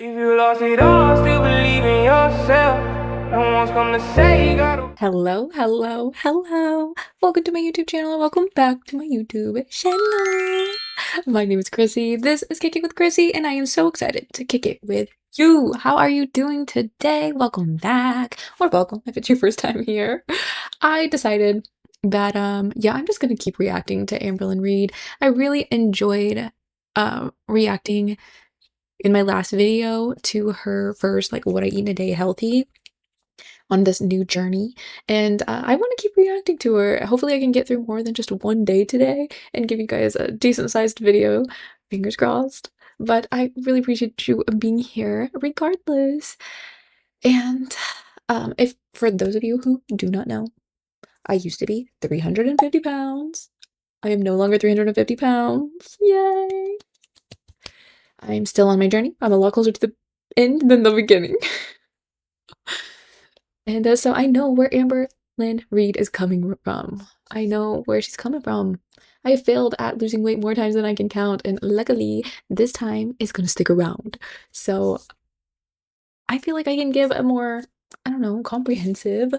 If you lost it all, still believe in yourself. No one's gonna say you gotta. Hello, hello, hello. Welcome to my YouTube channel and welcome back to my YouTube channel. My name is Chrissy. This is Kick It with Chrissy, and I am so excited to kick it with you. How are you doing today? Welcome back, or welcome if it's your first time here. I decided that yeah, I'm just gonna keep reacting to Amberlynn Reid. I really enjoyed reacting in my last video to her first, like, what I eat in a day healthy on this new journey, and I want to keep reacting to her. Hopefully I can get through more than just one day today and give you guys a decent sized video, fingers crossed. But I really appreciate you being here regardless. And if for those of you who do not know, I used to be 350 pounds. I am no longer 350 pounds. Yay! I'm still on my journey. I'm a lot closer to the end than the beginning. And so I know where Amberlynn Reid is coming from. I know where she's coming from. I have failed at losing weight more times than I can count, and luckily, this time is gonna stick around. So I feel like I can give a more, I don't know, comprehensive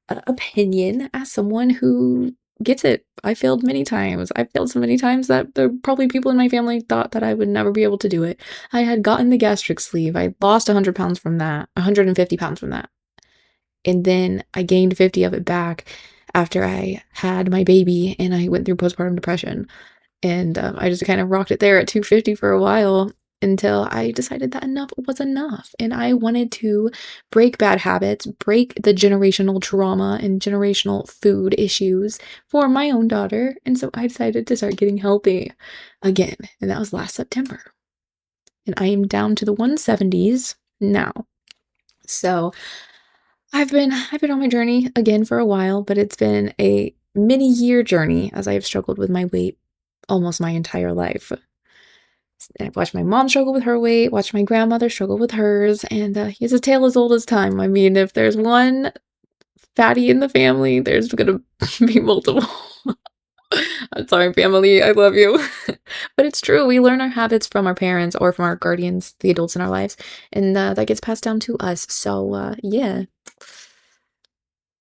opinion as someone who gets it. I failed many times. I failed so many times that there probably people in my family thought that I would never be able to do it. I had gotten the gastric sleeve. I lost 100 pounds from that, 150 pounds from that. And then I gained 50 of it back after I had my baby and I went through postpartum depression. And I just kind of rocked it there at 250 for a while until I decided that enough was enough. And I wanted to break bad habits, break the generational trauma and generational food issues for my own daughter. And so I decided to start getting healthy again. And that was last September. And I am down to the 170s now. So I've been on my journey again for a while, but it's been a many year journey as I have struggled with my weight almost my entire life. I've watched my mom struggle with her weight, watched my grandmother struggle with hers, and it's a tale as old as time. I mean, if there's one fatty in the family, there's gonna be multiple. I'm sorry, family, I love you. But it's true, we learn our habits from our parents or from our guardians, the adults in our lives, and that gets passed down to us. So, yeah.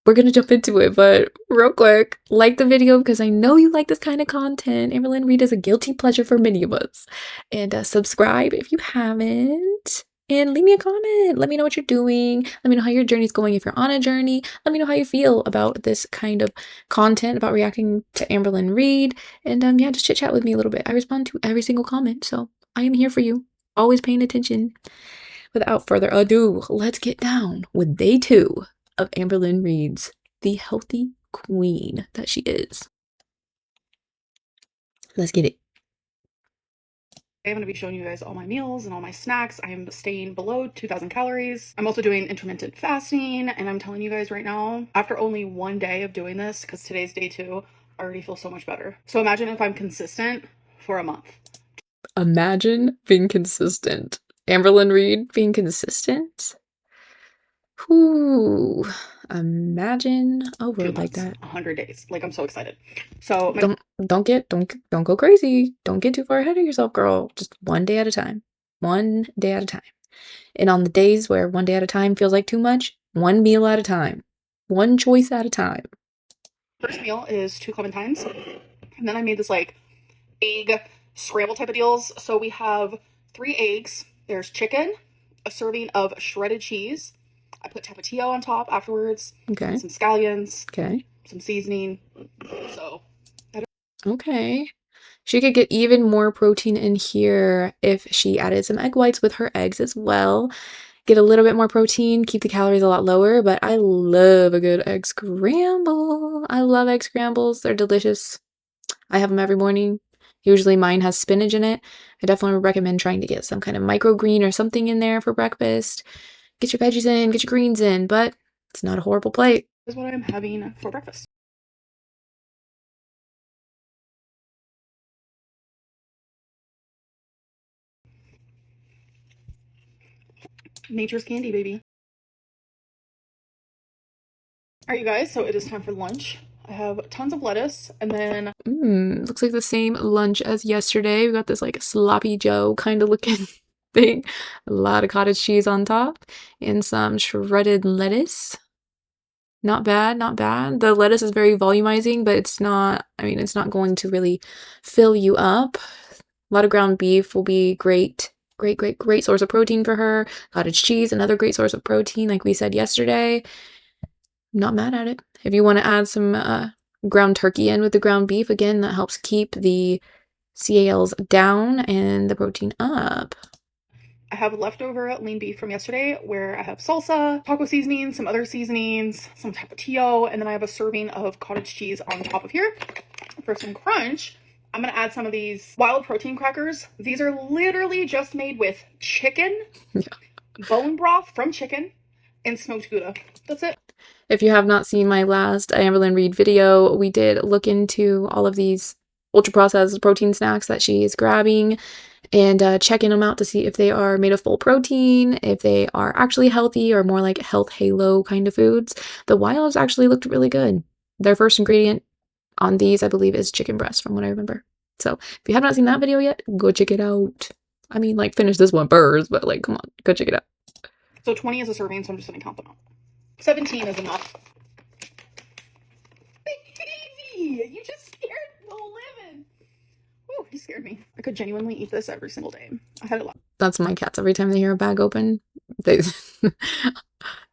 We're gonna jump into it, but real quick, like the video because I know you like this kind of content. Amberlynn Reid is a guilty pleasure for many of us. And subscribe if you haven't. And leave me a comment. Let me know what you're doing. Let me know how your journey's going if you're on a journey. Let me know how you feel about this kind of content, about reacting to Amberlynn Reid. And yeah, just chit chat with me a little bit. I respond to every single comment, so I am here for you. Always paying attention. Without further ado, let's get down with day 2 of Amberlynn Reid's The Healthy Queen that she is. Let's get it. I'm going to be showing you guys all my meals and all my snacks. I am staying below 2,000 calories. I'm also doing intermittent fasting, and I'm telling you guys right now, after only one day of doing this, because today's day 2, I already feel so much better. So imagine if I'm consistent for a month. Imagine being consistent. Amberlynn Reid being consistent? Whoo. Imagine a word like that. 100 days. Like, I'm so excited. So don't go crazy. Don't get too far ahead of yourself, girl. Just one day at a time. One day at a time. And on the days where one day at a time feels like too much, one meal at a time. One choice at a time. First meal is 2 clementines. And then I made this like egg scramble type of deals. So we have 3 eggs. There's chicken, a serving of shredded cheese. I put tapatio on top afterwards. Okay. Some scallions. Okay. Some seasoning. So. Okay. She could get even more protein in here if she added some egg whites with her eggs as well. Get a little bit more protein, keep the calories a lot lower, but I love a good egg scramble. I love egg scrambles. They're delicious. I have them every morning. Usually mine has spinach in it. I definitely recommend trying to get some kind of microgreen or something in there for breakfast. Get your veggies in, get your greens in, but it's not a horrible plate. This is what I'm having for breakfast. Nature's candy, baby. Alright, you guys, so it is time for lunch. I have tons of lettuce, and then looks like the same lunch as yesterday. We got this like sloppy Joe kind of looking thing. A lot of cottage cheese on top and some shredded lettuce. Not bad, not bad. The lettuce is very volumizing, but it's not, I mean, it's not going to really fill you up. A lot of ground beef will be great. Great source of protein for her. Cottage cheese, another great source of protein, like we said yesterday. Not mad at it. If you want to add some ground turkey in with the ground beef, again, that helps keep the CALs down and the protein up. I have leftover lean beef from yesterday where I have salsa, taco seasoning, some other seasonings, some tapatio, and then I have a serving of cottage cheese on top of here. For some crunch, I'm going to add some of these wild protein crackers. These are literally just made with chicken, bone broth from chicken, and smoked Gouda. That's it. If you have not seen my last Amberlynn Reid video, we did look into all of these ultra-processed protein snacks that she is grabbing and checking them out to see if they are made of full protein, if they are actually healthy or more like health halo kind of foods. The wilds actually looked really good. Their first ingredient on these, I believe, is chicken breast from what I remember. So if you have not seen that video yet, go check it out. I mean, like, finish this one first, but like, come on, go check it out. So 20 is a serving, so I'm just going to count them out. 17 is enough. Baby, you just scared the living. Woo, you scared me. I could genuinely eat this every single day. I had a lot. That's my cats. Every time they hear a bag open, they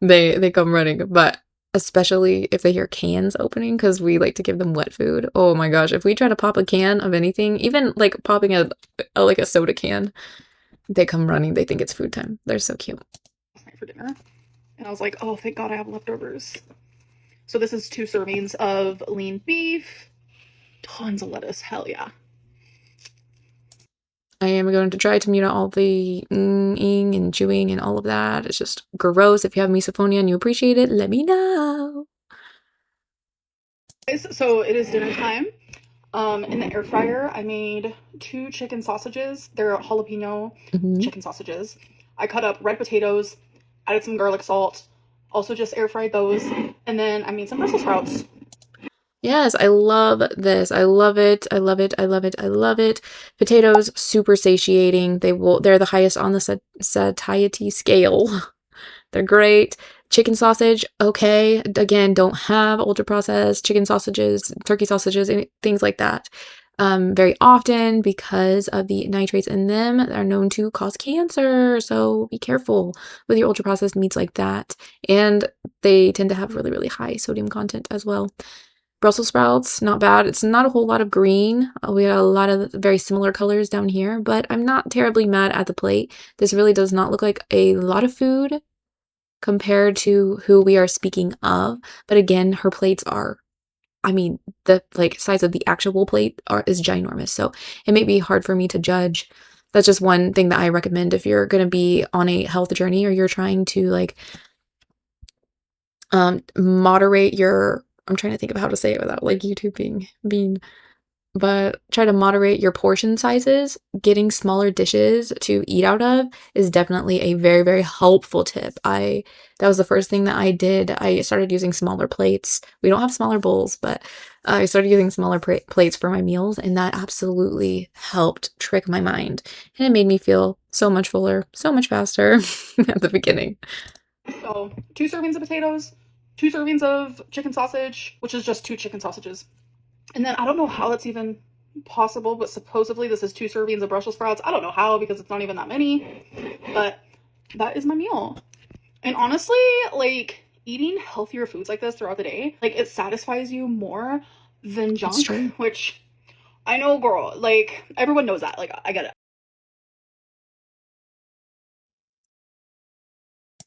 they come running. But especially if they hear cans opening, because we like to give them wet food. Oh my gosh, if we try to pop a can of anything, even like popping a like a soda can, they come running. They think it's food time. They're so cute. Last night for dinner, and I was like, oh, thank God I have leftovers. So this is 2 servings of lean beef, tons of lettuce. Hell yeah. I am going to try to mute out all the ing and chewing and all of that. It's just gross. If you have misophonia and you appreciate it, let me know. So it is dinner time. In the air fryer, I made 2 chicken sausages. They're jalapeno chicken sausages. I cut up red potatoes, added some garlic salt, also just air fried those, and then I made some Brussels sprouts. Yes, I love this. I love it. I love it. I love it. I love it. Potatoes, super satiating. They're the highest on the satiety scale. They're great. Chicken sausage, okay. Again, don't have ultra processed chicken sausages, turkey sausages, things like that. Very often because of the nitrates in them that are known to cause cancer. So be careful with your ultra processed meats like that. And they tend to have really, really high sodium content as well. Brussels sprouts, not bad. It's not a whole lot of green. We got a lot of very similar colors down here, but I'm not terribly mad at the plate. This really does not look like a lot of food compared to who we are speaking of. But again, her plates are, I mean, the like size of the actual plate is ginormous. So it may be hard for me to judge. That's just one thing that I recommend if you're going to be on a health journey or you're trying to like moderate your, I'm trying to think of how to say it without like YouTube being, but try to moderate your portion sizes. Getting smaller dishes to eat out of is definitely a very, very helpful tip. That was the first thing that I did. I started using smaller plates. We don't have smaller bowls, but I started using smaller plates for my meals, and that absolutely helped trick my mind. And it made me feel so much fuller, so much faster at the beginning. So 2 servings of potatoes, 2 servings of chicken sausage, which is just 2 chicken sausages. And then I don't know how that's even possible, but supposedly this is 2 servings of Brussels sprouts. I don't know how because it's not even that many, but that is my meal. And honestly, like eating healthier foods like this throughout the day, like it satisfies you more than junk, which I know, girl, like everyone knows that. Like I get it.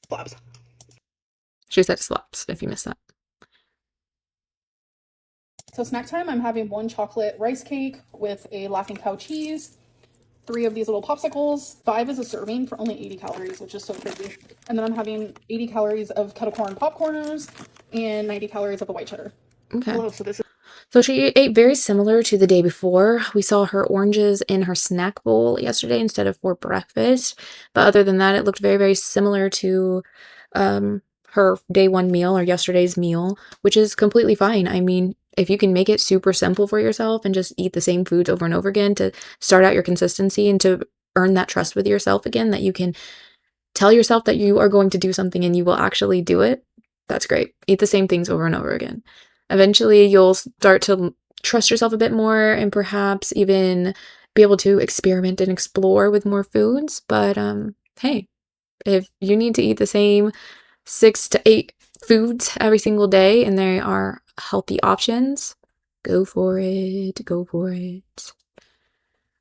Slaps. She said slaps, if you missed that. So snack time, I'm having 1 chocolate rice cake with a Laughing Cow cheese, 3 of these little popsicles. 5 is a serving for only 80 calories, which is so crazy. And then I'm having 80 calories of kettle corn popcorners and 90 calories of the white cheddar. Okay. Hello, so this is. So she ate very similar to the day before. We saw her oranges in her snack bowl yesterday instead of for breakfast. But other than that, it looked very, very similar to her day 1 meal or yesterday's meal, which is completely fine. I mean, if you can make it super simple for yourself and just eat the same foods over and over again to start out your consistency and to earn that trust with yourself again, that you can tell yourself that you are going to do something and you will actually do it, that's great. Eat the same things over and over again. Eventually, you'll start to trust yourself a bit more and perhaps even be able to experiment and explore with more foods. But hey, if you need to eat the same 6 to 8 foods every single day and they are healthy options, go for it. Go for it.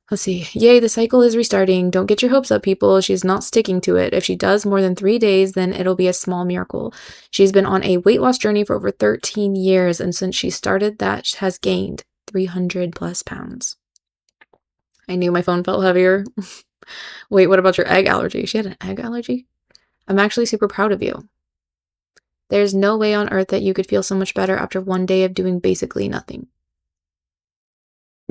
Let's see. Yay, the cycle is restarting. Don't get your hopes up, people. She's not sticking to it. If she does more than 3 days, then it'll be a small miracle. She's been on a weight loss journey for over 13 years, and since she started that, she has gained 300 plus pounds. I knew my phone felt heavier. Wait, what about your egg allergy? She had an egg allergy? I'm actually super proud of you. There's no way on earth that you could feel so much better after 1 day of doing basically nothing.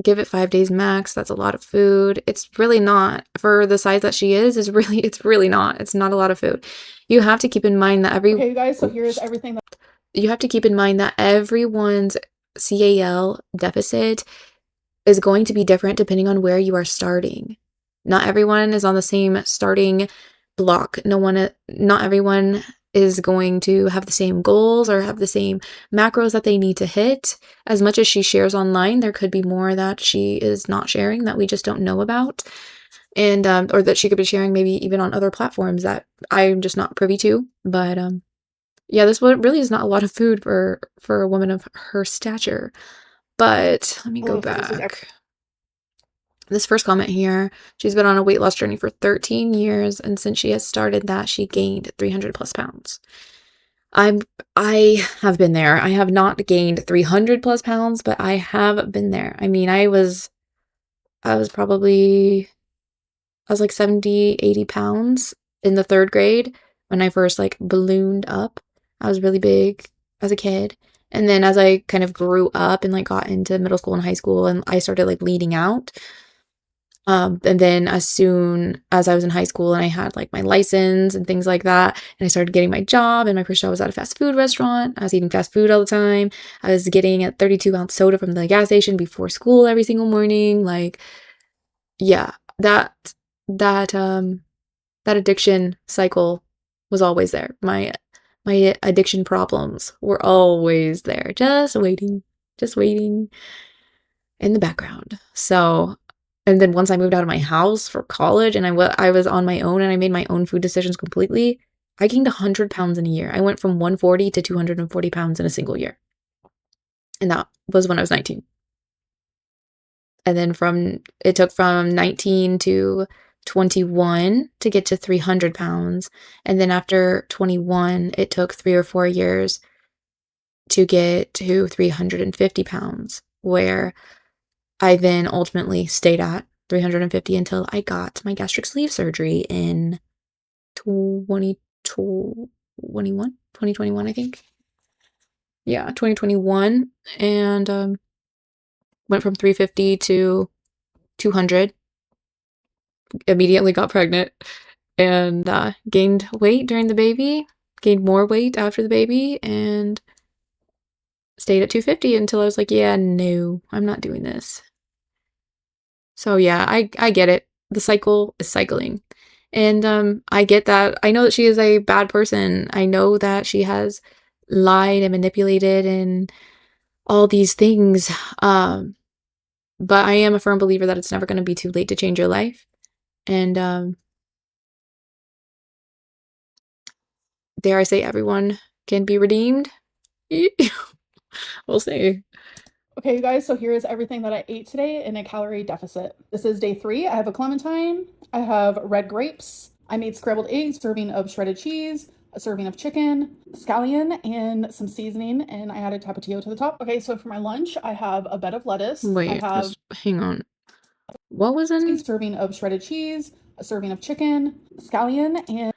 Give it 5 days max. That's a lot of food. It's really not. For the size that she is it's really not. It's not a lot of food. You have to keep in mind that Okay, you guys, so here's everything that you have to keep in mind that everyone's CAL deficit is going to be different depending on where you are starting. Not everyone is on the same starting block. Not everyone is going to have the same goals or have the same macros that they need to hit. As much as she shares online, there could be more that she is not sharing that we just don't know about. And or that she could be sharing maybe even on other platforms that I'm just not privy to. But yeah, this one really is not a lot of food for a woman of her stature. But let me go back. This first comment here, she's been on a weight loss journey for 13 years, and since she has started that, she gained 300 plus pounds. I have been there. I have not gained 300 plus pounds, but I have been there. I mean, I was like 70, 80 pounds in the 3rd grade when I first like ballooned up. I was really big as a kid. And then as I kind of grew up and like got into middle school and high school and I started like leading out, and then as soon as I was in high school and I had like my license and things like that, and I started getting my job, and my first job was at a fast food restaurant. I was eating fast food all the time. I was getting a 32-ounce soda from the gas station before school every single morning. Like, yeah, that addiction cycle was always there. My addiction problems were always there, just waiting in the background. So, and then once I moved out of my house for college and I was on my own and I made my own food decisions completely, I gained 100 pounds in a year. I went from 140 to 240 pounds in a single year. And that was when I was 19. And then it took from 19 to 21 to get to 300 pounds. And then after 21, it took 3 or 4 years to get to 350 pounds, where I then ultimately stayed at 350 until I got my gastric sleeve surgery in 2021, I think. Yeah, 2021. And went from 350 to 200. Immediately got pregnant and gained weight during the baby, gained more weight after the baby, and stayed at 250 until I was like, yeah, no, I'm not doing this. So yeah, I get it. The cycle is cycling. And I get that. I know that she is a bad person. I know that she has lied and manipulated and all these things. But I am a firm believer that it's never going to be too late to change your life. And dare I say, everyone can be redeemed? We'll see. Okay, you guys, so here is everything that I ate today in a calorie deficit. This is day 3. I have a clementine, I have red grapes, I made scrambled eggs, serving of shredded cheese, a serving of chicken, scallion, and some seasoning, and I added tapatio to the top. Okay, so for my lunch, I have a bed of lettuce. Wait, I have hang on. What was in a serving of shredded cheese, a serving of chicken, scallion, and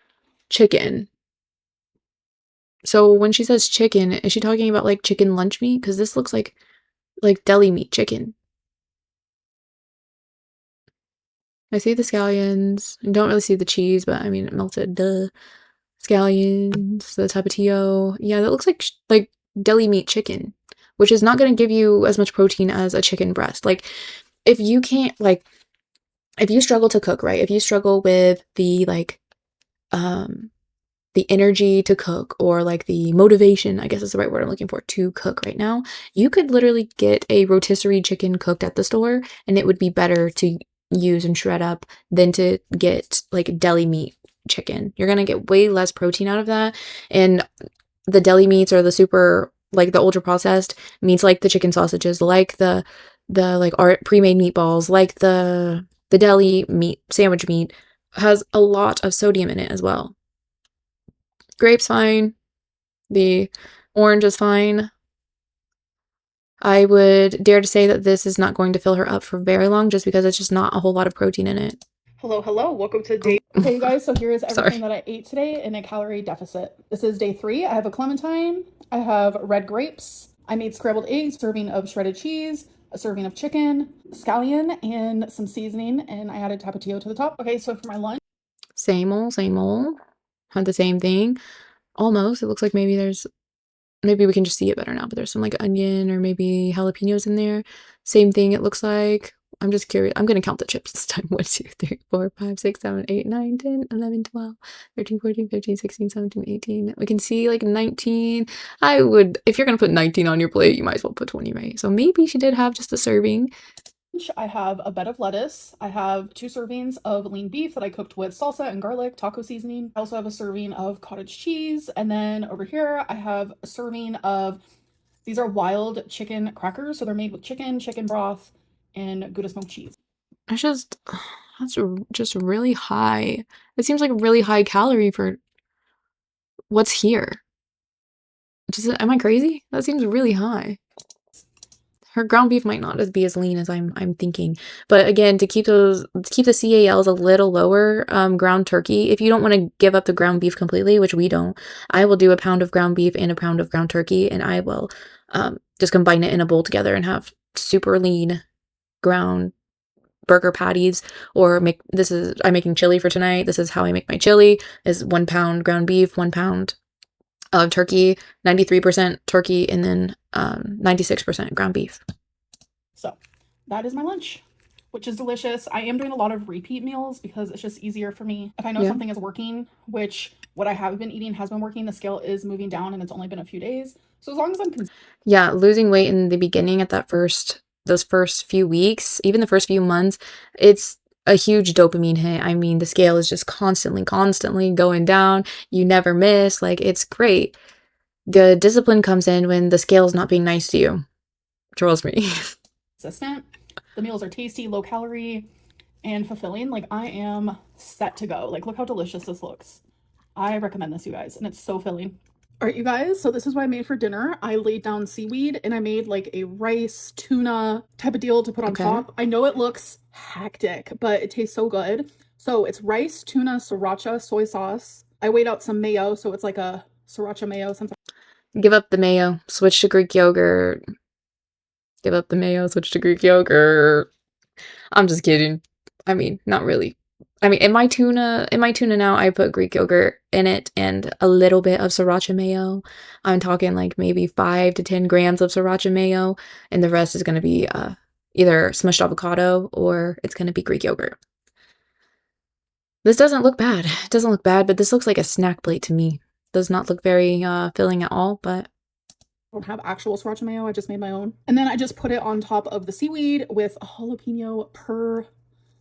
chicken? So when she says chicken, is she talking about like chicken lunch meat? Because this looks like deli meat chicken. I see the scallions. I don't really see the cheese, but I mean, it melted. Duh. Scallions, the tapatio. Yeah, that looks like deli meat chicken, which is not going to give you as much protein as a chicken breast. Like, if you can't, like, if you struggle to cook, right? If you struggle with the the energy to cook, or like the motivation, I guess is the right word I'm looking for, to cook right now, you could literally get a rotisserie chicken cooked at the store, and it would be better to use and shred up than to get like deli meat chicken. You're gonna get way less protein out of that. And the deli meats, or the super, like the ultra processed meats, like the chicken sausages, like the like art pre-made meatballs, like the deli meat, sandwich meat, has a lot of sodium in it as well. Grape's fine. The orange is fine. I would dare to say that this is not going to fill her up for very long, just because it's just not a whole lot of protein in it. Hello, hello. Welcome to day. Okay, you guys. So here is everything that I ate today in a calorie deficit. This is day 3. I have a clementine. I have red grapes. I made scrambled eggs, serving of shredded cheese, a serving of chicken, scallion, and some seasoning, and I added tapatio to the top. Okay, so for my lunch, Same old, same old. Had the same thing. Almost. It looks like maybe we can just see it better now, but there's some like onion or maybe jalapenos in there. Same thing, it looks like. I'm just curious. I'm going to count the chips this time. 1, 2, 3, 4, 5, 6, 7, 8, 9, 10, 11, 12, 13, 14, 15, 16, 17, 18. We can see like 19. If you're going to put 19 on your plate, you might as well put 20, right? So maybe she did have just a serving. I have a bed of lettuce. I have 2 servings of lean beef that I cooked with salsa and garlic, taco seasoning. I also have a serving of cottage cheese. And then over here, I have a serving of, these are wild chicken crackers. So they're made with chicken broth, and Gouda smoked cheese. That's just really high. It seems like a really high calorie for what's here. Am I crazy? That seems really high. Her ground beef might not be as lean as I'm thinking. But again, to keep the CALs a little lower, ground turkey, if you don't want to give up the ground beef completely, which we don't, I will do a pound of ground beef and a pound of ground turkey, and I will just combine it in a bowl together and have super lean ground burger patties. Or I'm making chili for tonight. This is how I make my chili: is 1 pound ground beef, 1 pound of turkey, 93% turkey, and then 96% ground beef. So that is my lunch, which is delicious. I am doing a lot of repeat meals because it's just easier for me. If I know something is working, which what I have been eating has been working, the scale is moving down and it's only been a few days. So as long as I'm yeah, losing weight in the beginning at those first few weeks, even the first few months, it's a huge dopamine hit. I mean, the scale is just constantly going down. You never miss. Like, it's great. The discipline comes in when the scale's not being nice to you. Trust me. consistent. The meals are tasty, low calorie, and fulfilling. Like, I am set to go. Like, look how delicious this looks. I recommend this, you guys, and it's so filling. All right, you guys, so this is what I made for dinner. I laid down seaweed and I made like a rice, tuna type of deal to put on top. I know it looks hectic, but it tastes so good. So it's rice, tuna, sriracha, soy sauce. I weighed out some mayo, so it's like a sriracha mayo. Give up the mayo. Switch to Greek yogurt. Give up the mayo. Switch to Greek yogurt. I'm just kidding. I mean, not really. I mean, in my tuna now, I put Greek yogurt in it and a little bit of sriracha mayo. I'm talking like maybe 5 to 10 grams of sriracha mayo, and the rest is going to be either smushed avocado or it's going to be Greek yogurt. This doesn't look bad. It doesn't look bad, but this looks like a snack plate to me. Does not look very filling at all, but I don't have actual sriracha mayo. I just made my own. And then I just put it on top of the seaweed with a jalapeno per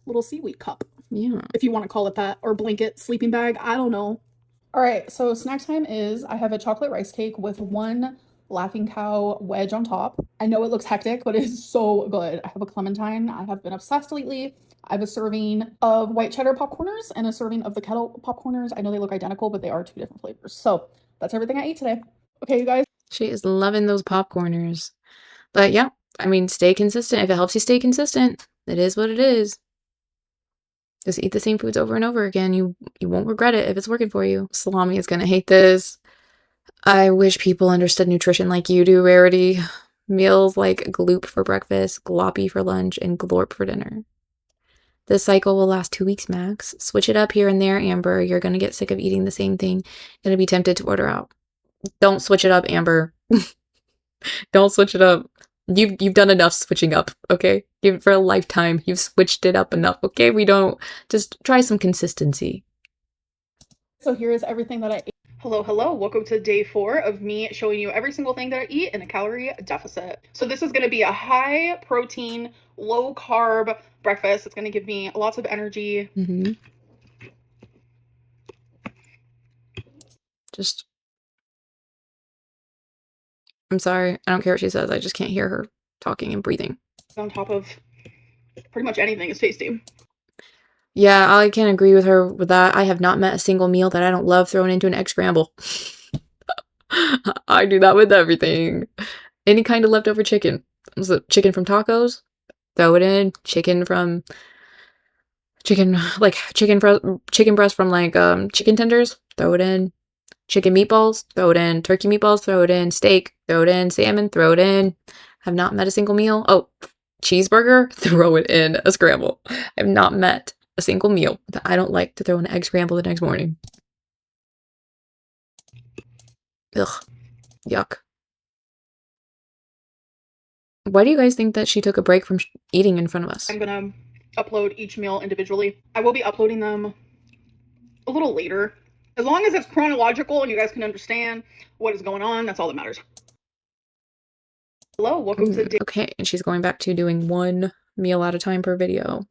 little seaweed cup. Yeah. If you want to call it that, or blanket, sleeping bag, I don't know. All right, so snack time is I have a chocolate rice cake with 1 Laughing Cow wedge on top. I know it looks hectic, but it is so good. I have a clementine. I have been obsessed lately. I have a serving of white cheddar popcorners and a serving of the kettle popcorners. I know they look identical, but they are 2 different flavors. So that's everything I ate today. Okay, you guys. She is loving those popcorners. But yeah, I mean, stay consistent. If it helps you stay consistent, it is what it is. Just eat the same foods over and over again. You won't regret it if it's working for you. Salami is going to hate this. I wish people understood nutrition like you do, Rarity. Meals like gloop for breakfast, gloppy for lunch, and glorp for dinner. This cycle will last 2 weeks max. Switch it up here and there, Amber. You're going to get sick of eating the same thing. Going to be tempted to order out. Don't switch it up, Amber. Don't switch it up. You've done enough switching up, okay? For a lifetime, you've switched it up enough, okay? We don't just try some consistency. So here is everything that I ate. Hello, hello. Welcome to day 4 of me showing you every single thing that I eat in a calorie deficit. So this is going to be a high protein, low carb breakfast. It's going to give me lots of energy. Just, I'm sorry. I don't care what she says. I just can't hear her talking and breathing. On top of pretty much anything is tasty. Yeah, I can agree with her with that. I have not met a single meal that I don't love throwing into an egg scramble. I do that with everything. Any kind of leftover chicken. Was it chicken from tacos? Throw it in. Chicken breast from like chicken tenders. Throw it in. Chicken meatballs. Throw it in. Turkey meatballs. Throw it in. Steak. Throw it in. Salmon. Throw it in. Have not met a single meal. Oh, cheeseburger. Throw it in a scramble. I have not met a single meal that I don't like to throw in an egg scramble the next morning. Ugh. Yuck. Why do you guys think that she took a break from eating in front of us? I'm gonna upload each meal individually. I will be uploading them a little later. As long as it's chronological and you guys can understand what is going on, that's all that matters. Hello, welcome to day. Okay, and she's going back to doing one meal at a time per video.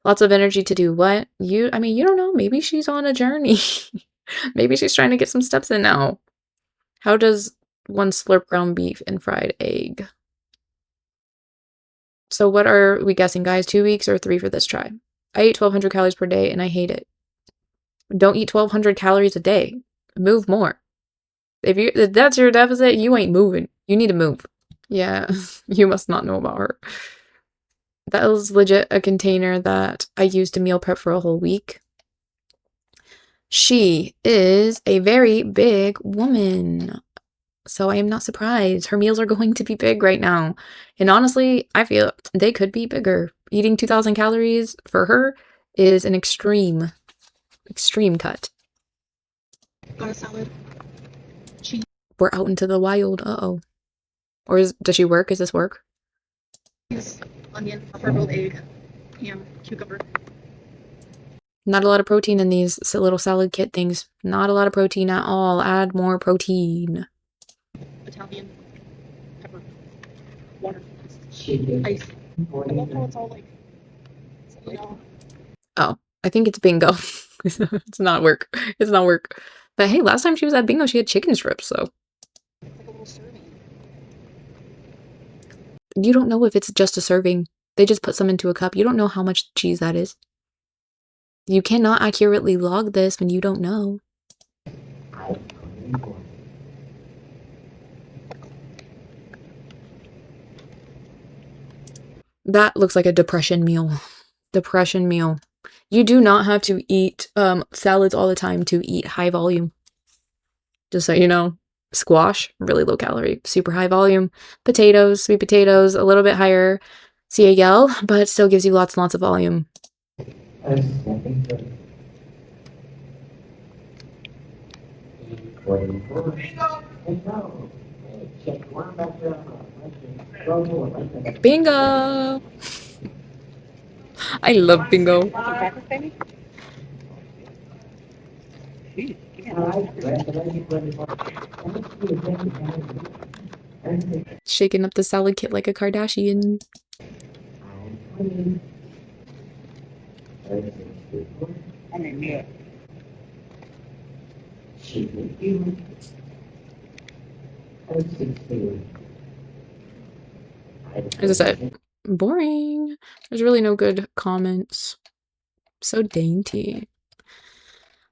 Lots of energy to do what? I mean, you don't know. Maybe she's on a journey. Maybe she's trying to get some steps in now. How does one slurp ground beef and fried egg? So what are we guessing, guys? 2 weeks or 3 for this try? I eat 1,200 calories per day and I hate it. Don't eat 1,200 calories a day. Move more. If that's your deficit, you ain't moving. You need to move. Yeah, you must not know about her. That was legit a container that I used to meal prep for a whole week. She is a very big woman. So I am not surprised. Her meals are going to be big right now. And honestly, I feel they could be bigger. Eating 2,000 calories for her is an extreme cut. Got a salad. Cheese. We're out into the wild. Uh-oh. Or does she work? Is this work? Onion, hard-boiled egg, ham, cucumber. Not a lot of protein in these little salad kit things. Not a lot of protein at all. Add more protein. Italian pepper, water, ice. I love how it's all like, you know. Oh, I think it's bingo. It's not work. It's not work. But hey, last time she was at bingo, she had chicken strips, so. It's like a little serving. You don't know if it's just a serving. They just put some into a cup. You don't know how much cheese that is. You cannot accurately log this when you don't know. That looks like a depression meal. Depression meal. You do not have to eat salads all the time to eat high volume. Just so you know. Squash, really low calorie, super high volume. Potatoes, sweet potatoes, a little bit higher CAL, but it still gives you lots and lots of volume. Bingo! I love bingo. Shaking up the salad kit like a Kardashian. As I said, boring. There's really no good comments. So dainty.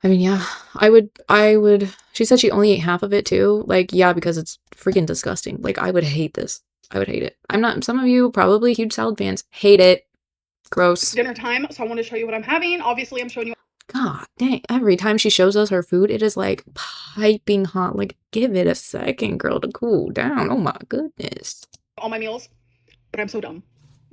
I mean, yeah, I would, she said she only ate half of it too. Like, yeah, because it's freaking disgusting. Like, I would hate this. I would hate it. I'm not, some of you probably huge salad fans. Hate it. Gross. Dinner time, so I want to show you what I'm having. Obviously, I'm showing you. God dang, every time she shows us her food, it is like piping hot. Like, give it a second, girl, to cool down. Oh my goodness. All my meals, but I'm so dumb.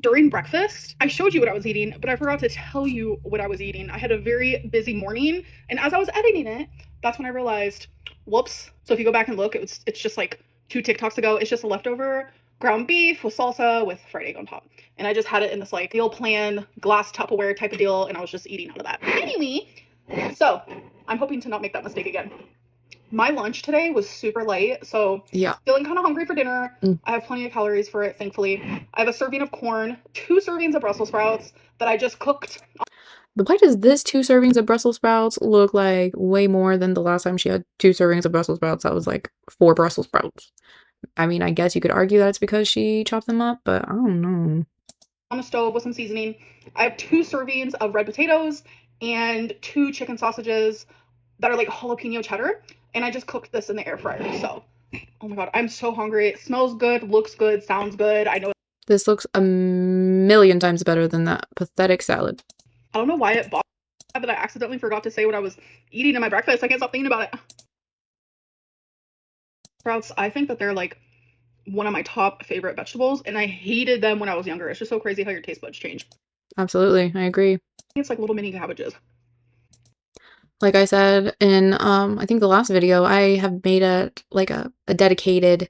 During breakfast, I showed you what I was eating, but I forgot to tell you what I was eating. I had a very busy morning, and as I was editing it, that's when I realized, whoops. So if you go back and look, it's just like 2 TikToks ago. It's just a leftover ground beef with salsa with fried egg on top. And I just had it in this like meal plan glass Tupperware type of deal, and I was just eating out of that. Anyway, so I'm hoping to not make that mistake again. My lunch today was super light, so Yeah. feeling kind of hungry for dinner. I have plenty of calories for it, thankfully. I have a serving of corn, 2 servings of Brussels sprouts that I just cooked. Why does this 2 servings of Brussels sprouts look like way more than the last time she had 2 servings of Brussels sprouts? That was like 4 Brussels sprouts. I mean, I guess you could argue that it's because she chopped them up, but I don't know. On the stove with some seasoning. I have 2 servings of red potatoes and 2 chicken sausages that are like jalapeno cheddar, and I just cooked this in the air fryer. So, oh my god, I'm so hungry. It smells good, looks good, sounds good. I know This looks a million times better than that pathetic salad. I don't know why it bought, but I accidentally forgot to say what I was eating in my breakfast. I can't stop thinking about it. Sprouts, I think that they're like one of my top favorite vegetables, and I hated them when I was younger. It's just so crazy how your taste buds change. Absolutely, I agree. It's like little mini cabbages. Like I said in I think the last video, I have made a dedicated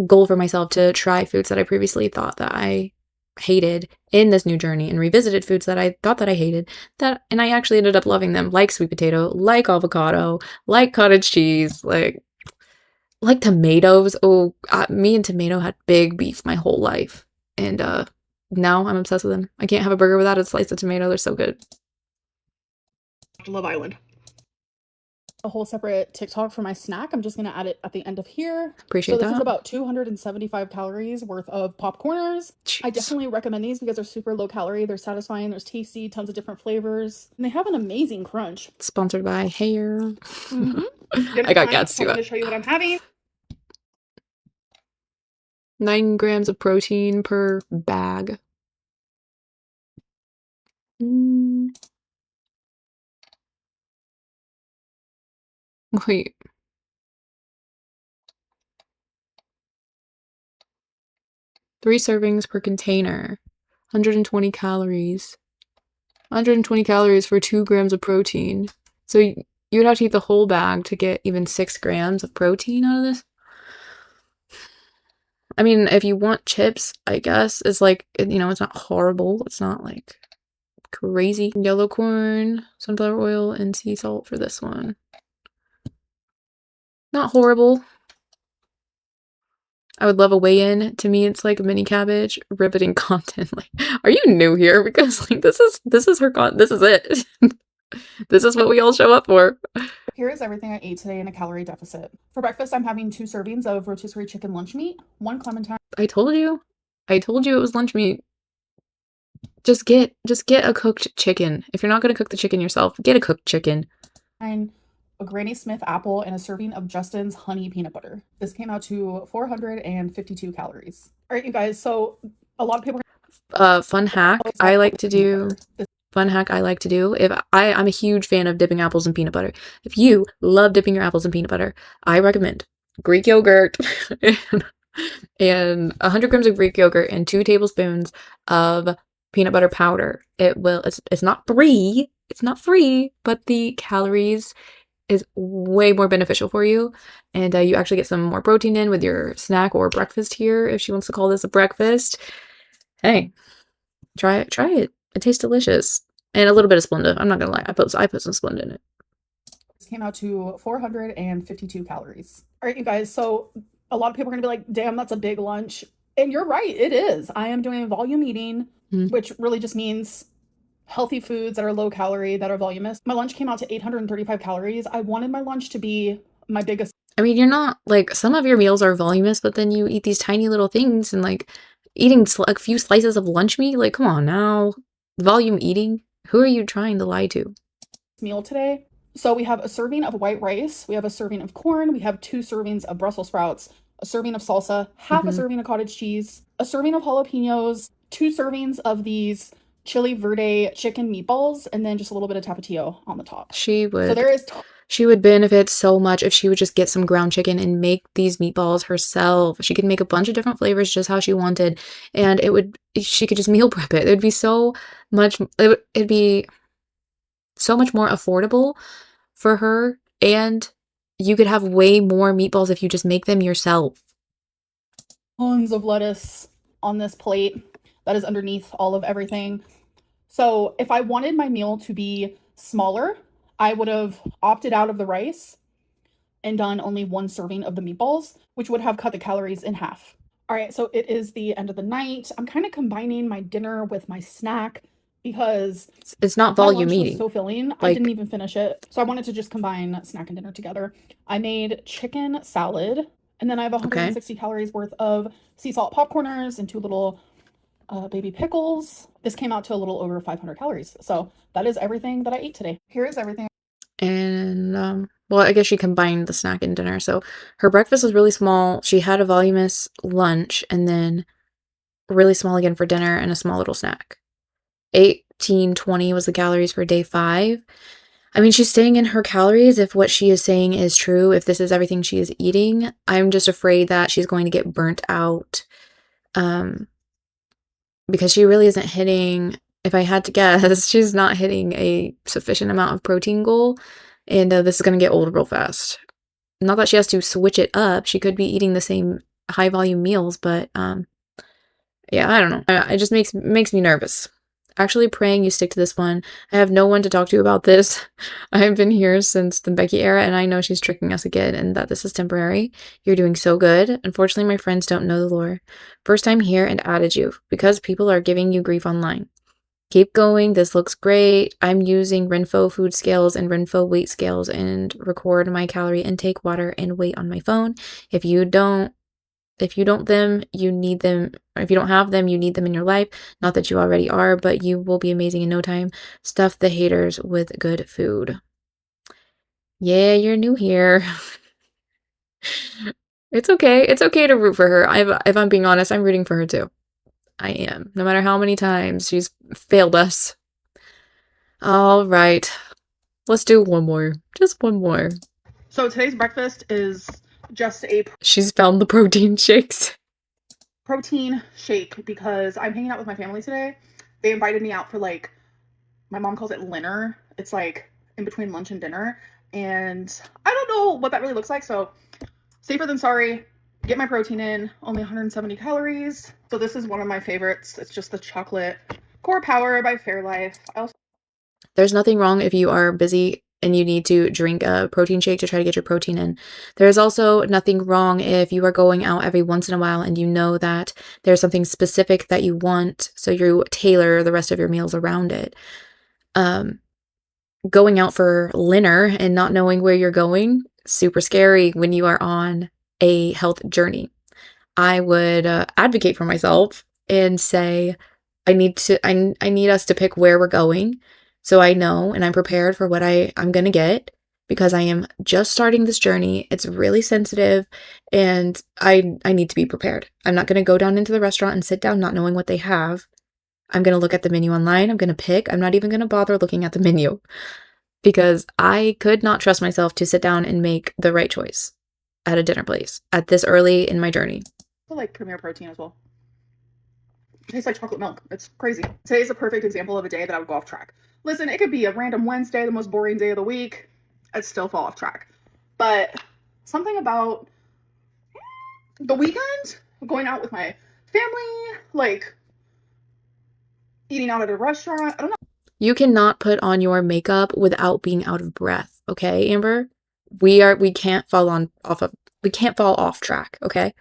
goal for myself to try foods that I previously thought that I hated in this new journey, and revisited foods that I thought that I hated, and I actually ended up loving them, like sweet potato, like avocado, like cottage cheese, like tomatoes. Oh, me and tomato had big beef my whole life, and now I'm obsessed with them. I can't have a burger without a slice of tomato. They're so good. Love Island. A whole separate TikTok for my snack. I'm just gonna add it at the end of here. Appreciate So this that. is about 275 calories worth of popcorners. Jeez. I definitely recommend these because they're super low calorie. They're satisfying. There's tasty, tons of different flavors, and they have an amazing crunch. Sponsored by Hair. I got cats too. I'm gonna show you what I'm having. 9 grams of protein per bag. Wait. Three servings per container. 120 calories. 120 calories for 2 grams of protein. So you would have to eat the whole bag to get even 6 grams of protein out of this. I mean, if you want chips, I guess, it's like, you know, it's not horrible. It's not like crazy. Yellow corn, sunflower oil, and sea salt for this one. Not horrible. I would love a weigh-in. To me, it's like a mini cabbage. Riveting content. Like, are you new here? Because like this is her this is it. This is what we all show up for. Here is everything I ate today in a calorie deficit. For breakfast, I'm having 2 servings of rotisserie chicken lunch meat, 1 clementine. I told you it was lunch meat. Just get a cooked chicken. If you're not gonna cook the chicken yourself, get a cooked chicken. A Granny Smith apple, and a serving of Justin's honey peanut butter. This came out to 452 calories. All right, you guys. So a lot of people. Fun hack I like to do. If I'm a huge fan of dipping apples in peanut butter. If you love dipping your apples in peanut butter, I recommend Greek yogurt and 100 grams of Greek yogurt and 2 tablespoons of peanut butter powder. It's not free. It's not free, but the calories is way more beneficial for you, and you actually get some more protein in with your snack or breakfast here, if she wants to call this a breakfast. Hey, try it. It tastes delicious. And a little bit of Splenda. I'm not gonna lie, I put some Splenda in it. This came out to 452 calories. All right, you guys. So a lot of people are gonna be like, damn, that's a big lunch. And you're right, it is. I am doing volume eating, which really just means healthy foods that are low calorie, that are voluminous. My lunch came out to 835 calories. I wanted my lunch to be my biggest. I mean, you're not like, some of your meals are voluminous, but then you eat these tiny little things, and like eating a few slices of lunch meat. Like, come on now, volume eating. Who are you trying to lie to? Meal today. So we have a serving of white rice. We have a serving of corn. We have 2 servings of Brussels sprouts, a serving of salsa, half a serving of cottage cheese, a serving of jalapenos, 2 servings of these chili verde chicken meatballs, and then just a little bit of tapatio on the top. She would benefit so much if she would just get some ground chicken and make these meatballs herself. She could make a bunch of different flavors just how she wanted, and she could just meal prep it. It'd be so much more affordable for her, and you could have way more meatballs if you just make them yourself. tons of lettuce on this plate that is underneath all of everything. So if I wanted my meal to be smaller, I would have opted out of the rice and done only one serving of the meatballs, which would have cut the calories in half. All right, so it is the end of the night. I'm kind of combining my dinner with my snack because It's not my volume lunch was eating. so filling. I didn't even finish it. So I wanted to just combine snack and dinner together. I made chicken salad, and then I have 160 calories worth of sea salt popcorners and 2 little baby pickles. This came out to a little over 500 calories. So that is everything that I ate today. Here is everything. And well, I guess she combined the snack and dinner. So her breakfast was really small. She had a voluminous lunch and then really small again for dinner and a small little snack. 1820 was the calories for day 5. I mean, she's staying in her calories if what she is saying is true, if this is everything she is eating. I'm just afraid that she's going to get burnt out because she really isn't hitting, if I had to guess, she's not hitting a sufficient amount of protein goal, and this is going to get old real fast. Not that she has to switch it up. She could be eating the same high volume meals, but yeah, I don't know. It just makes me nervous. Actually praying you stick to this one. I have no one to talk to about this. I've been here since the Becky era, and I know she's tricking us again and that this is temporary. You're doing so good. Unfortunately, my friends don't know the lore. First time here and added you because people are giving you grief online. Keep going. This looks great. I'm using Renfo food scales and Renfo weight scales and record my calorie intake, water, and weight on my phone. If you don't them, you need them. If you don't have them, you need them in your life. Not that you already are, but you will be amazing in no time. Stuff the haters with good food. Yeah, you're new here. It's okay. It's okay to root for her. If I'm being honest, I'm rooting for her too. I am. No matter how many times she's failed us. All right. Let's do one more. Just one more. So today's breakfast is just a She's found the protein shakes. Protein shake because I'm hanging out with my family today. They invited me out for like, my mom calls it dinner. It's like in between lunch and dinner. And I don't know what that really looks like. So safer than sorry. Get my protein in, only 170 calories. So this is one of my favorites. It's just the chocolate core power by Fairlife. There's nothing wrong if you are busy and you need to drink a protein shake to try to get your protein in. There's also nothing wrong if you are going out every once in a while and you know that there's something specific that you want, so you tailor the rest of your meals around it. Going out for dinner and not knowing where you're going, super scary when you are on a health journey. I would advocate for myself and say, I need us to pick where we're going so I know and I'm prepared for what I'm going to get, because I am just starting this journey. It's really sensitive and I need to be prepared. I'm not going to go down into the restaurant and sit down not knowing what they have. I'm going to look at the menu online. I'm going to pick. I'm not even going to bother looking at the menu because I could not trust myself to sit down and make the right choice at a dinner place at this early in my journey. I like Premier Protein as well. It tastes like chocolate milk. It's crazy. Today's a perfect example of a day that I would go off track. Listen, it could be a random Wednesday, the most boring day of the week. I'd still fall off track. But something about the weekend, going out with my family, like eating out at a restaurant, I don't know. You cannot put on your makeup without being out of breath, okay, Amber? We can't fall off track, okay?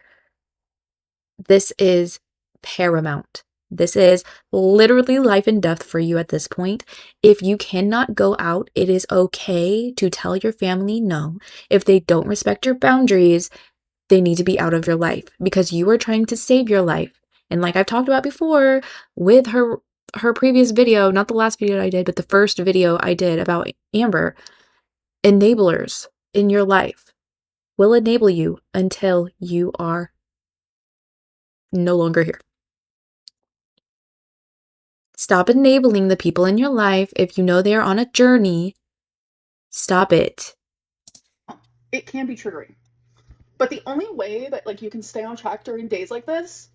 This is paramount. This is literally life and death for you at this point. If you cannot go out, it is okay to tell your family no. If they don't respect your boundaries, they need to be out of your life because you are trying to save your life. And like I've talked about before with her previous video, not the last video I did, but the first video I did about Amber, enablers in your life will enable you until you are no longer here. Stop enabling the people in your life. If you know they are on a journey, stop it. It can be triggering. But the only way that like you can stay on track during days like this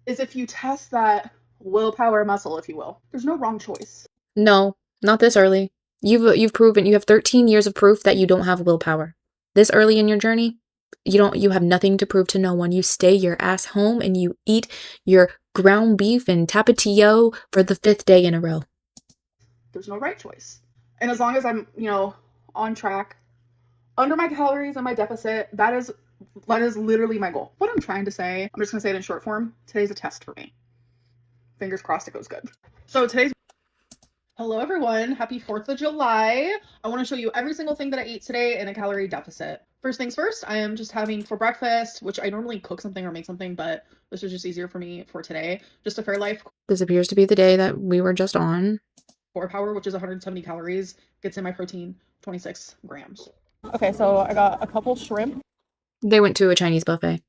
is if you test that willpower muscle, if you will. There's no wrong choice. No, not this early. You've proven, you have 13 years of proof that you don't have willpower. This early in your journey, You have nothing to prove to no one. You stay your ass home and you eat your ground beef and tapatio for the 5th day in a row. There's no right choice. And as long as I'm, on track, under my calories and my deficit, that is literally my goal. What I'm trying to say, I'm just gonna say it in short form. Today's a test for me. Fingers crossed it goes good. So hello everyone, happy 4th of July. I want to show you every single thing that I ate today in a calorie deficit. First things first, I am just having for breakfast, which I normally cook something or make something, but this is just easier for me for today. Just a Fairlife This appears to be the day that we were just on. Core Power, which is 170 calories, gets in my protein 26 grams. Okay, so I got a couple shrimp. They went to a Chinese buffet.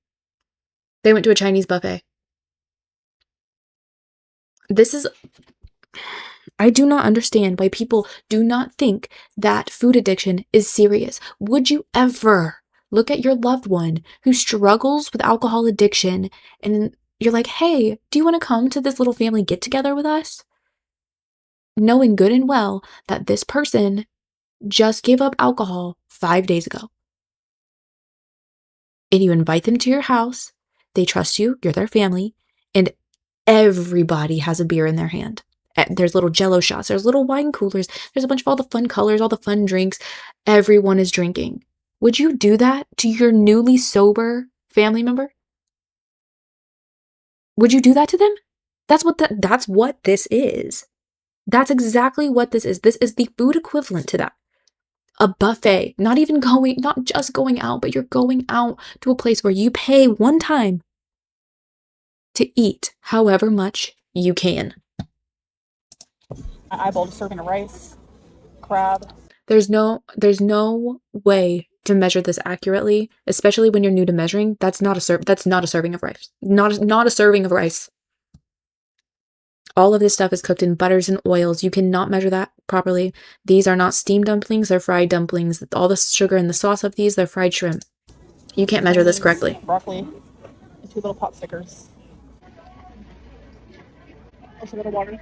I do not understand why people do not think that food addiction is serious. Would you ever look at your loved one who struggles with alcohol addiction and you're like, hey, do you want to come to this little family get together with us? Knowing good and well that this person just gave up alcohol 5 days ago. And you invite them to your house, they trust you, you're their family, and everybody has a beer in their hand. There's little Jello shots, there's little wine coolers, there's a bunch of all the fun colors, all the fun drinks. Everyone is drinking. Would you do that to your newly sober family member? Would you do that to them? That's what this is. That's exactly what this is. This is the food equivalent to that. A buffet, not just going out, but you're going out to a place where you pay one time to eat however much you can. I eyeballed a serving of rice, crab. There's no way to measure this accurately, especially when you're new to measuring. That's not a serving of rice. Not a serving of rice. All of this stuff is cooked in butters and oils. You cannot measure that properly. These are not steamed dumplings, they're fried dumplings. All the sugar in the sauce of these, they're fried shrimp. You can't measure this correctly. Broccoli and 2 little pot stickers. Also a little water.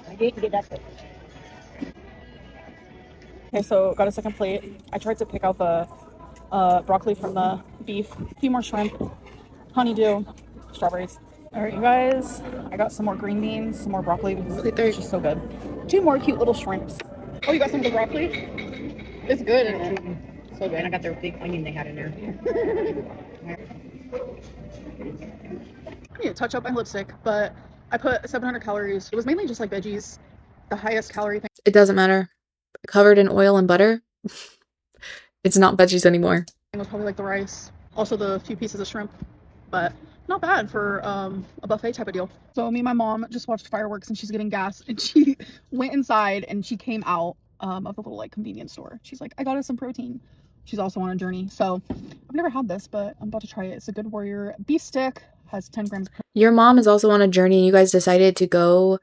Okay, so got a second plate. I tried to pick out the broccoli from the beef, a few more shrimp, honeydew, strawberries. All right, you guys, I got some more green beans, some more broccoli because it's just so good. 2 more cute little shrimps. Oh, you got some of the broccoli? It's good, isn't it? So good. And I got their big onion they had in there. I need to touch up my lipstick, but I put 700 calories. It was mainly just like veggies, the highest calorie thing. It doesn't matter. Covered in oil and butter, it's not veggies anymore. It was probably like the rice, also the few pieces of shrimp, but not bad for a buffet type of deal. So me and my mom just watched fireworks and she's getting gas and she went inside and she came out of the little like convenience store. She's like, I got us some protein. She's also on a journey. So I've never had this, but I'm about to try it. It's a Good Warrior beef stick, has 10 grams. Your mom is also on a journey and you guys decided to go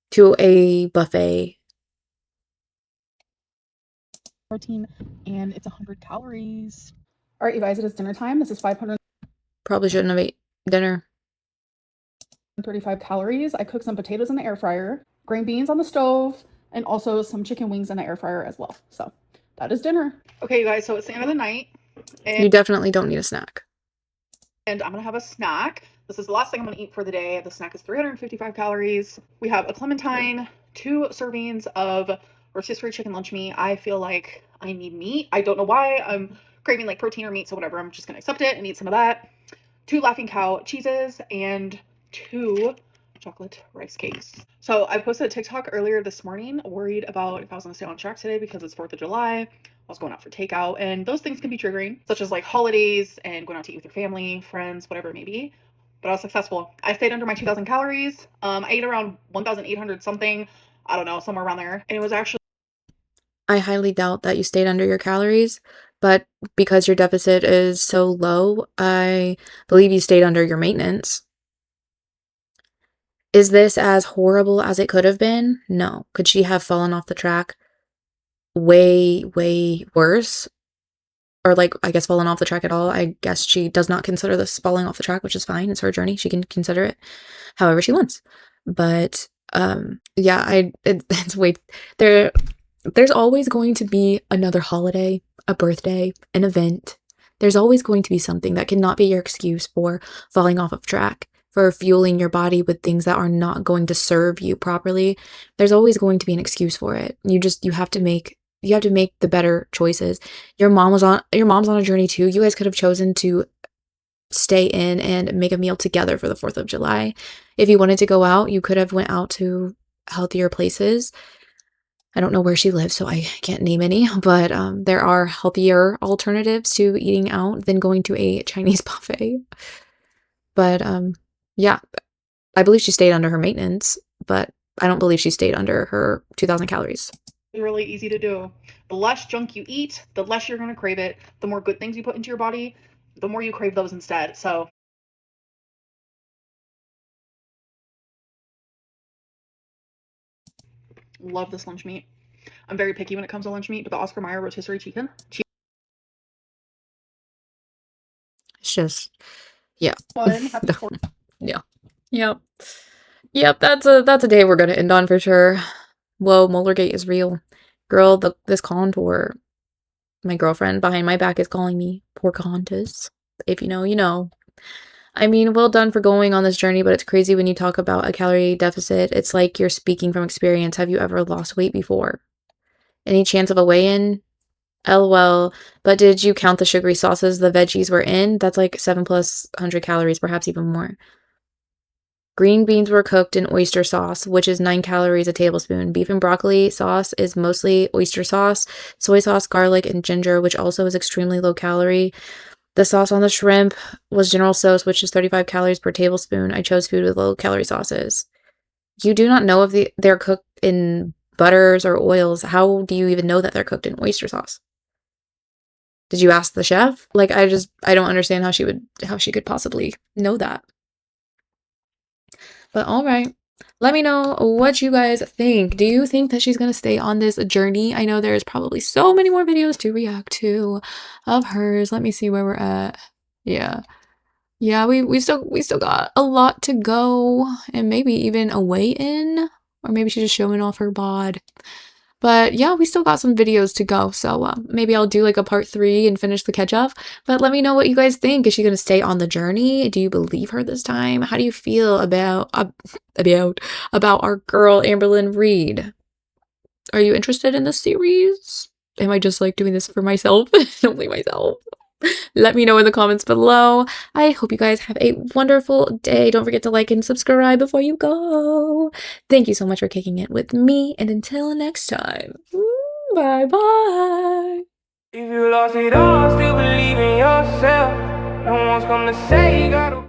to a buffet. Protein and it's 100 calories. All right, you guys, it is dinner time. This is 535 Probably shouldn't have ate dinner. calories. I cooked some potatoes in the air fryer, green beans on the stove, and also some chicken wings in the air fryer as well. So that is dinner. Okay, you guys, so it's the end of the night. And You definitely don't need a snack. I'm gonna have a snack. This is the last thing I'm gonna eat for the day. The snack is 355 calories. We have a clementine, 2 servings of rotisserie chicken lunch meat. I feel like I need meat. I don't know why. I'm craving like protein or meat, so whatever. I'm just gonna accept it and eat some of that. 2 Laughing Cow cheeses and 2 chocolate rice cakes. So I posted a TikTok earlier this morning, worried about if I was gonna stay on track today because it's 4th of July. I was going out for takeout, and those things can be triggering, such as like holidays and going out to eat with your family, friends, whatever it may be. But I was successful. I stayed under my 2,000 calories. I ate around 1,800 something. I don't know, somewhere around there. And it was actually. I highly doubt that you stayed under your calories, but because your deficit is so low, I believe you stayed under your maintenance. Is this as horrible as it could have been? No. Could she have fallen off the track way, way worse? Or like, I guess fallen off the track at all. I guess she does not consider this falling off the track, which is fine. It's her journey. She can consider it however she wants. But Yeah, it's way there's always going to be another holiday, a birthday, an event. There's always going to be something that cannot be your excuse for falling off of track, for fueling your body with things that are not going to serve you properly. There's always going to be an excuse for it. You have to make the better choices. Your mom's on a journey too. You guys could have chosen to stay in and make a meal together for the 4th of July. If you wanted to go out, you could have went out to healthier places. I don't know where she lives, so I can't name any, but there are healthier alternatives to eating out than going to a Chinese buffet. But yeah, I believe she stayed under her maintenance, but I don't believe she stayed under her 2,000 calories. Really easy to do. The less junk you eat, the less you're going to crave it. The more good things you put into your body, the more you crave those instead. So love this lunch meat. I'm very picky when it comes to lunch meat, but the Oscar Mayer rotisserie chicken. It's just, yeah. Happy Yeah. Yep. Yep, that's a day we're gonna end on for sure. Whoa, Molargate is real. Girl, this contour. My girlfriend behind my back is calling me Pocahontas. If you know, you know. I mean, well done for going on this journey, but it's crazy when you talk about a calorie deficit. It's like you're speaking from experience. Have you ever lost weight before? Any chance of a weigh-in? LOL. But did you count the sugary sauces the veggies were in? That's like 7 plus 100 calories, perhaps even more. Green beans were cooked in oyster sauce, which is 9 calories a tablespoon. Beef and broccoli sauce is mostly oyster sauce, soy sauce, garlic, and ginger, which also is extremely low calorie. The sauce on the shrimp was General Tso's, which is 35 calories per tablespoon. I chose food with low calorie sauces. You do not know if they're cooked in butters or oils. How do you even know that they're cooked in oyster sauce? Did you ask the chef? Like, I don't understand how she could possibly know that. But all right. Let me know what you guys think. Do you think that she's going to stay on this journey? I know there's probably so many more videos to react to of hers. Let me see where we're at. Yeah. Yeah, we still got a lot to go, and maybe even a weigh-in, or maybe she's just showing off her bod. But yeah, we still got some videos to go, so maybe I'll do like a part 3 and finish the catch up. But let me know what you guys think. Is she gonna stay on the journey? Do you believe her this time? How do you feel about our girl Amberlynn Reid? Are you interested in this series? Am I just like doing this for myself? Only myself. Let me know in the comments below. I hope you guys have a wonderful day. Don't forget to like and subscribe before you go. Thank you so much for kicking it with me, and until next time, bye bye. If you lost it all, still believe in yourself. No one's come to say you gotta